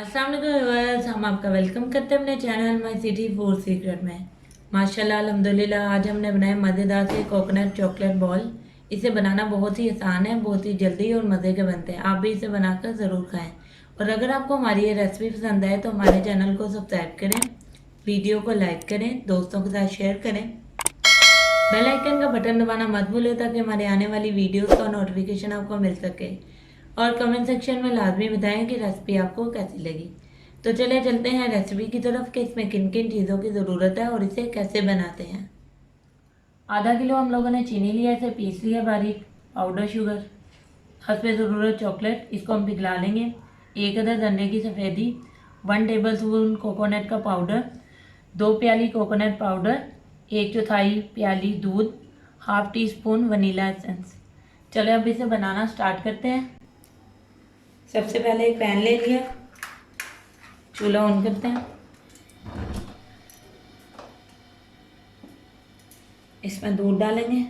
अस्सलाम वालेकुम व्यूअर्स, हम आपका वेलकम करते हैं अपने channel my city food secret में। माशाल्लाह अल्हम्दुलिल्लाह आज हमने बनाए मज़ेदार से कोकोनट चॉकलेट बॉल। इसे बनाना बहुत ही आसान है, बहुत ही जल्दी और मज़े के बनते हैं। आप भी इसे बनाकर ज़रूर खाएं। और अगर आपको हमारी ये रेसिपी पसंद आए तो हमारे चैनल को सब्सक्राइब करें, वीडियो को लाइक करें, दोस्तों के साथ शेयर करें, बेल आइकन का बटन दबाना मत भूलें ताकि हमारे आने वाली वीडियोस का नोटिफिकेशन आपको मिल सके। और कमेंट सेक्शन में लाजमी बताएं कि रेसिपी आपको कैसी लगी। तो चलिए चलते हैं रेसिपी की तरफ कि इसमें किन किन चीज़ों की ज़रूरत है और इसे कैसे बनाते हैं। आधा किलो हम लोगों ने चीनी लिया, इसे पीस लिया बारीक। पाउडर शुगर, हस्बे ज़रूरत चॉकलेट, इसको हम पिघला लेंगे। एक अदद अंडे की सफ़ेदी, 1 टेबल स्पून कोकोनट का पाउडर, 2 प्याली कोकोनट पाउडर, 1/4 प्याली दूध, half tea spoon vanilla essence. चलो अब इसे बनाना स्टार्ट करते हैं। सबसे पहले एक पैन ले लिया, चूल्हा ऑन करते हैं। इसमें दूध डालेंगे,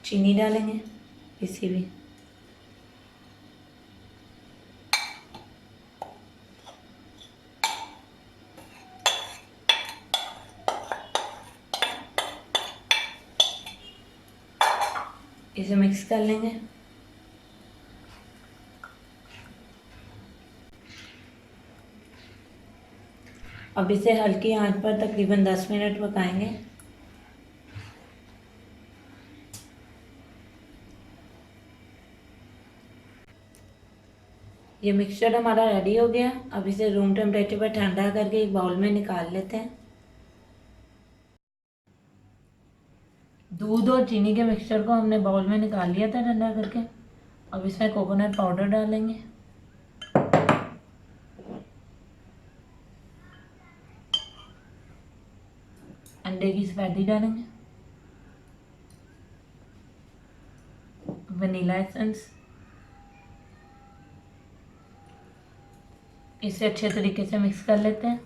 चीनी डालेंगे किसी भी, इसे मिक्स कर लेंगे। अब इसे हल्की आंच पर तकरीबन 10 मिनट पकाएंगे। ये मिक्सचर हमारा रेडी हो गया। अब इसे रूम टेम्परेचर पर ठंडा करके एक बाउल में निकाल लेते हैं। दूध और चीनी के मिक्सचर को हमने बाउल में निकाल लिया था ठंडा करके। अब इसमें कोकोनट पाउडर डालेंगे, अंडे की सफेदी डालेंगे, वनीला एसेंस, इसे अच्छे तरीके से मिक्स कर लेते हैं।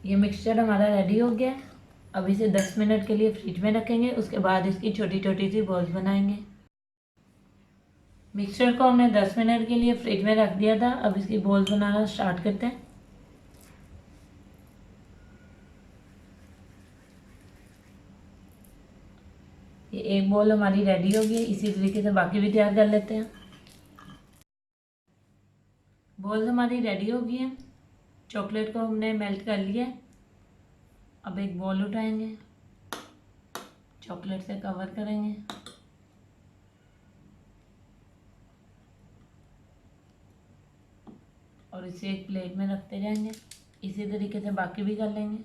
ये मिक्सचर हमारा रेडी हो गया। अब इसे 10 मिनट के लिए फ्रिज में रखेंगे, उसके बाद इसकी छोटी छोटी सी बॉल्स बनाएंगे। मिक्सचर को हमने 10 मिनट के लिए फ्रिज में रख दिया था। अब इसकी बॉल्स बनाना स्टार्ट करते हैं। ये एक बॉल हमारी रेडी हो गई, इसी तरीके से बाकी भी तैयार कर लेते हैं। बॉल्स हमारी रेडी हो गई है, चॉकलेट को हमने मेल्ट कर लिया। अब एक बॉल उठाएंगे, चॉकलेट से कवर करेंगे, और इसे एक प्लेट में रखते जाएंगे। इसी तरीके से बाकी भी कर लेंगे।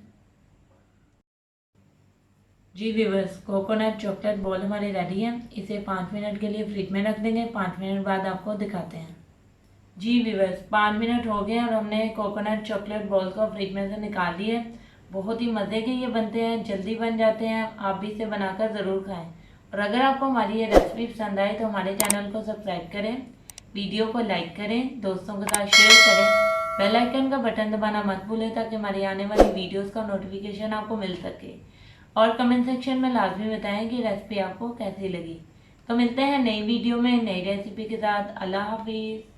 जी व्यूअर्स, कोकोनट चॉकलेट बॉल हमारी रेडी है। इसे 5 मिनट के लिए फ्रिज में रख देंगे। 5 मिनट बाद आपको दिखाते हैं। जी व्यूअर्स, 5 मिनट हो गए और हमने कोकोनट चॉकलेट बॉल को फ्रिज में से निकाल लिए। बहुत ही मज़े के ये बनते हैं, जल्दी बन जाते हैं। आप भी इसे बनाकर ज़रूर खाएं। और अगर आपको हमारी ये रेसिपी पसंद आए तो हमारे चैनल को सब्सक्राइब करें, वीडियो को लाइक करें, दोस्तों के साथ शेयर करें, बेल आइकन का बटन दबाना मत भूलें ताकि हमारी आने वाली वीडियोज़ का नोटिफिकेशन आपको मिल सके। और कमेंट सेक्शन में लाजमी बताएं कि रेसिपी आपको कैसी लगी। तो मिलते हैं नई वीडियो में नई रेसिपी के साथ। अल्लाह हाफिज़।